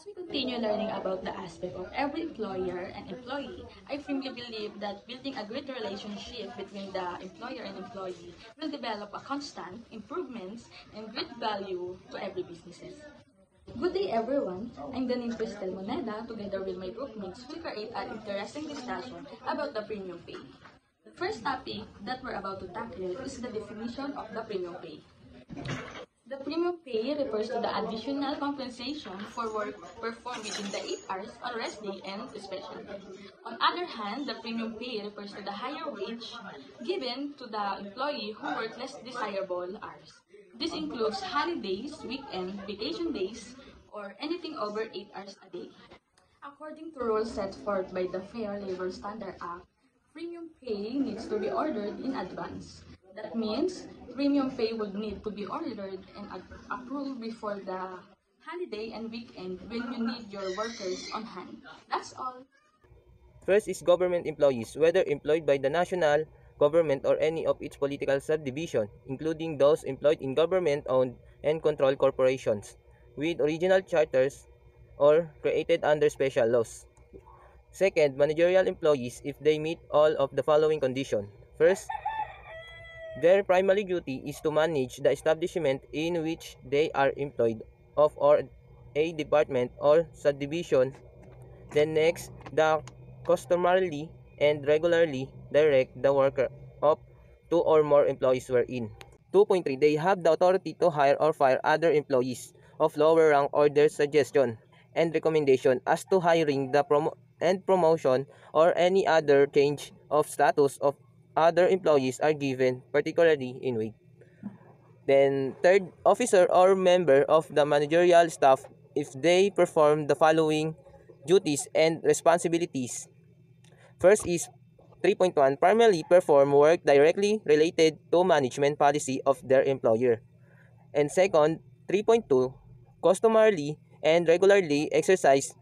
As we continue learning about the aspect of every employer and employee, I firmly believe that building a great relationship between the employer and employee will develop a constant improvements and great value to every businesses. Good day everyone, I'm Ganin Cristel Moneda. Together with my groupmates, we create an interesting discussion about the premium pay. The first topic that we're about to tackle is the definition of the premium pay. The premium pay refers to the additional compensation for work performed within the 8 hours on rest day and special day. On the other hand, the premium pay refers to the higher wage given to the employee who work less desirable hours. This includes holidays, weekend, vacation days, or anything over 8 hours a day. According to rules set forth by the Fair Labor Standard Act, premium pay needs to be ordered in advance. That means premium pay would need to be ordered and approved before the holiday and weekend when you need your workers on hand. That's all. First is government employees, whether employed by the national government or any of its political subdivision, including those employed in government-owned and controlled corporations, with original charters or created under special laws. Second, managerial employees if they meet all of the following conditions. First, their primary duty is to manage the establishment in which they are employed of or a department or subdivision. Then next, the customarily and regularly direct the worker of 2 or more employees wherein. 2.3. They have the authority to hire or fire other employees of lower rank or their suggestion and recommendation as to hiring the promotion or any other change of status of other employees are given, particularly in wage. Then third, officer or member of the managerial staff if they perform the following duties and responsibilities. First is 3.1, primarily perform work directly related to management policy of their employer. And second, 3.2, customarily and regularly exercise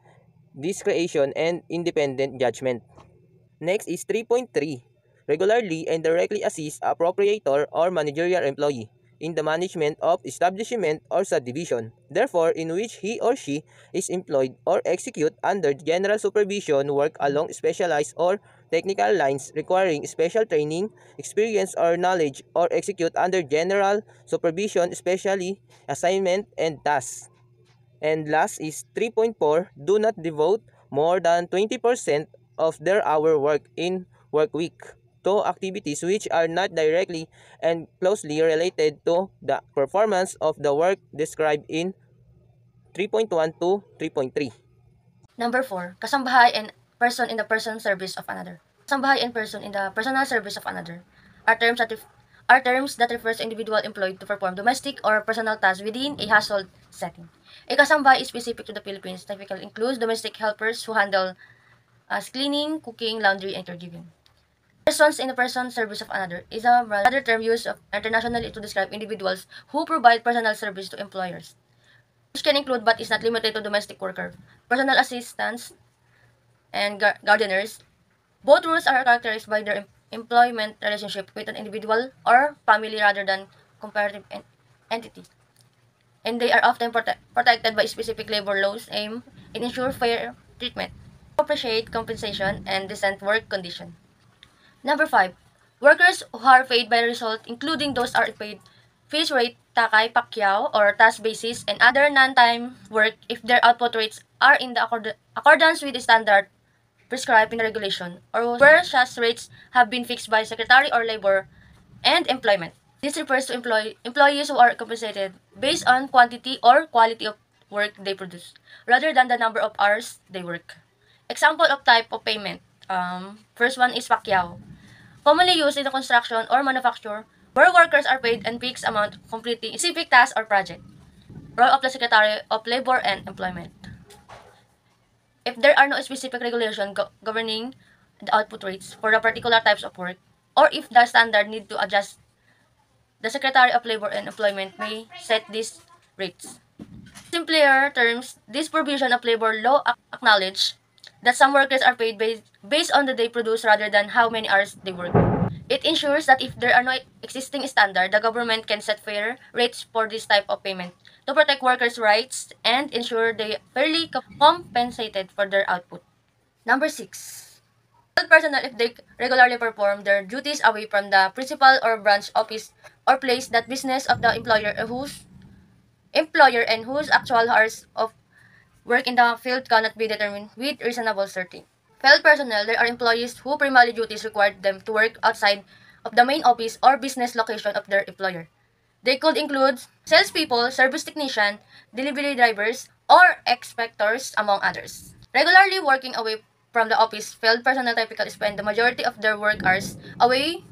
discretion and independent judgment. Next is 3.3, regularly and directly assist a proprietor or managerial employee in the management of establishment or subdivision, therefore in which he or she is employed or execute under general supervision work along specialized or technical lines requiring special training, experience or knowledge, or execute under general supervision especially assignment and tasks. And last is 3.4, do not devote more than 20% of their hour work in work week to activities which are not directly and closely related to the performance of the work described in 3.1 to 3.3. Number 4, kasambahay and person in the personal service of another. Kasambahay and person in the personal service of another are terms that refers to individual employed to perform domestic or personal tasks within a household setting. A kasambahay is specific to the Philippines, typically includes domestic helpers who handle cleaning, cooking, laundry, and caregiving. Persons in the personal service of another is a rather term used internationally to describe individuals who provide personal service to employers, which can include but is not limited to domestic worker, personal assistants, and gardeners. Both roles are characterized by their employment relationship with an individual or family rather than comparative entity, and they are often protected by specific labor laws aimed at ensure fair treatment, appropriate compensation, and decent work condition. Number 5. Workers who are paid by result, including those are paid face rate, takay, pacquiao, or task basis, and other non-time work if their output rates are in the accordance with the standard prescribed in the regulation, or where such rates have been fixed by Secretary of Labor and Employment. This refers to employees who are compensated based on quantity or quality of work they produce, rather than the number of hours they work. Example of type of payment. First one is pacquiao, commonly used in the construction or manufacture, where workers are paid a fixed amount completing a specific task or project. Role of the Secretary of Labor and Employment. If there are no specific regulation governing the output rates for the particular types of work, or if the standard need to adjust, the Secretary of Labor and Employment may set these rates. In simpler terms, this provision of labor law acknowledge that some workers are paid based on the day produced rather than how many hours they work. It ensures that if there are no existing standard, the government can set fair rates for this type of payment to protect workers' rights and ensure they fairly compensated for their output. Number 6. Field personnel, if they regularly perform their duties away from the principal or branch office or place that business of the employer and whose actual hours of work in the field cannot be determined with reasonable certainty. Field personnel, there are employees who primary duties require them to work outside of the main office or business location of their employer. They could include salespeople, service technician, delivery drivers, or inspectors, among others. Regularly working away from the office, field personnel typically spend the majority of their work hours away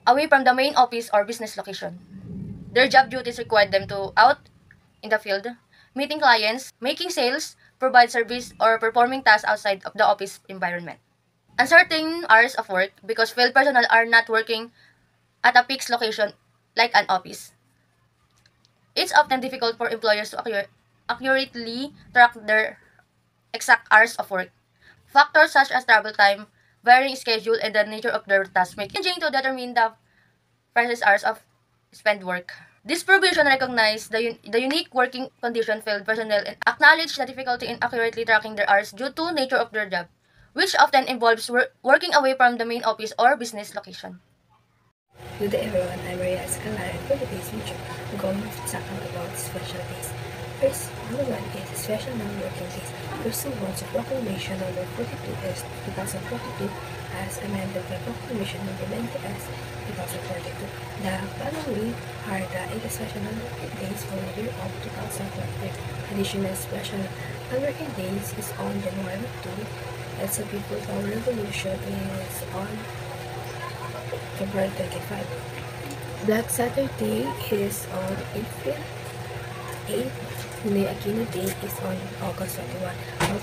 from the main office or business location. Their job duties require them to out in the field, meeting clients, making sales, provide service, or performing tasks outside of the office environment. Uncertain hours of work because field personnel are not working at a fixed location like an office. It's often difficult for employers to accurately track their exact hours of work. Factors such as travel time, varying schedule, and the nature of their task make changing to determine the precise hours of spent work. This provision recognizes the unique working condition field personnel and acknowledge the difficulty in accurately tracking their hours due to nature of their job, which often involves working away from the main office or business location. Good day everyone, I'm Maria Escalera, and for today's video, I'm going to talk about special days. First, number 1 is special non-working days. Pursuant to Proclamation number 42S 2042 as amended by Proclamation number 90S 2042. The following are the special non-working days for the year of 2023. Additional special non-working days is on January 2, and the People's Power Revolution is on February 25. Black Saturday is on April 8. Ninoy Aquino Day is on August 21. All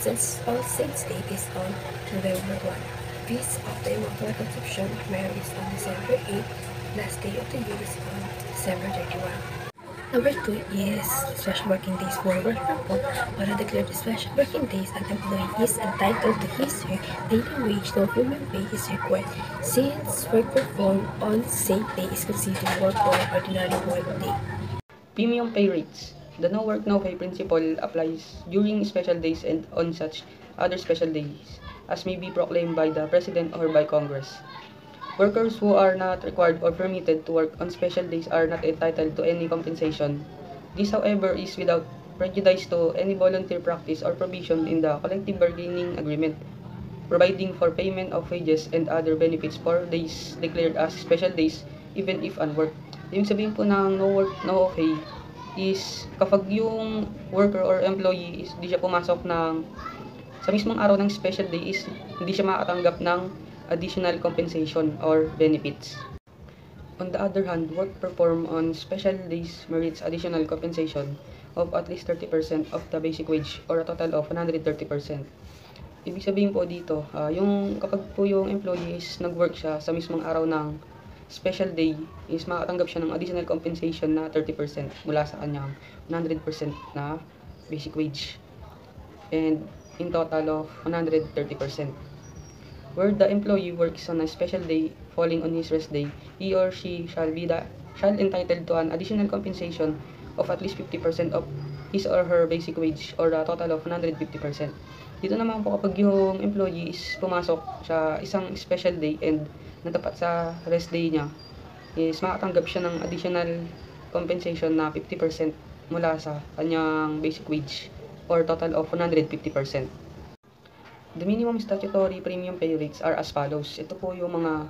Saints Day is on November 1. Feast of the Immaculate Conception of Mary is on December 8. Last day of the year is on December 31. Number 2 is special working days for work people. Para declared special working days, an employee is entitled to his or her daily wage, no minimum pay is required. Since work performed on said day is considered work or ordinary work day. Premium pay rates. The no work no pay principle applies during special days and on such other special days as may be proclaimed by the President or by Congress. Workers who are not required or permitted to work on special days are not entitled to any compensation. This, however, is without prejudice to any volunteer practice or provision in the collective bargaining agreement, providing for payment of wages and other benefits for days declared as special days even if unworked. Ibig sabihin po ng no work no pay is kapag yung worker or employee is hindi siya pumasok sa mismong araw ng special day is hindi siya makatanggap ng additional compensation or benefits. On the other hand, work performed on special days merits additional compensation of at least 30% of the basic wage or a total of 130%. Ibig sabihin po dito, yung kapag po yung employee is nag-work siya sa mismong araw ng special day is makatanggap siya ng additional compensation na 30% mula sa kanyang 100% na basic wage and in total of 130%. Where the employee works on a special day falling on his rest day, he or she shall entitled to an additional compensation of at least 50% of his or her basic wage or a total of 150%. Dito naman po kapag yung employee is pumasok sa isang special day and natapat sa rest day niya, is makatanggap siya ng additional compensation na 50% mula sa kanyang basic wage or total of 150%. The minimum statutory premium pay rates are as follows. Ito po yung mga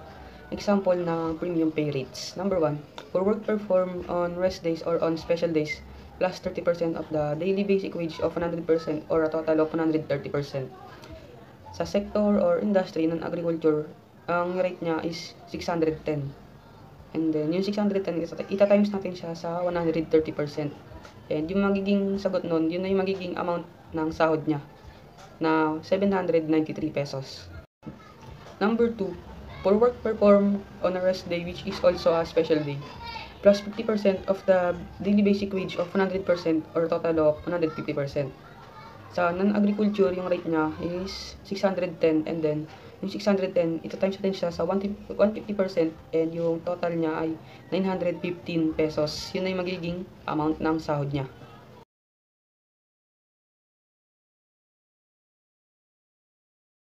example ng premium pay rates. Number 1, for work performed on rest days or on special days, plus 30% of the daily basic wage of 100% or a total of 130%. Sa sector or industry ng agriculture, ang rate niya is 610. And then, yung 610, ita-times natin siya sa 130%. And yung magiging sagot nun, yun na yung magiging amount ng sahod niya na 793 pesos. Number 2, for work performed on a rest day which is also a special day, plus 50% of the daily basic wage of 100% or total of 150%. Sa non-agriculture, yung rate niya is 610 and then Yung 610, ito times natin siya sa 150% and yung total niya ay 915 pesos. Yun ay magiging amount ng sahod niya.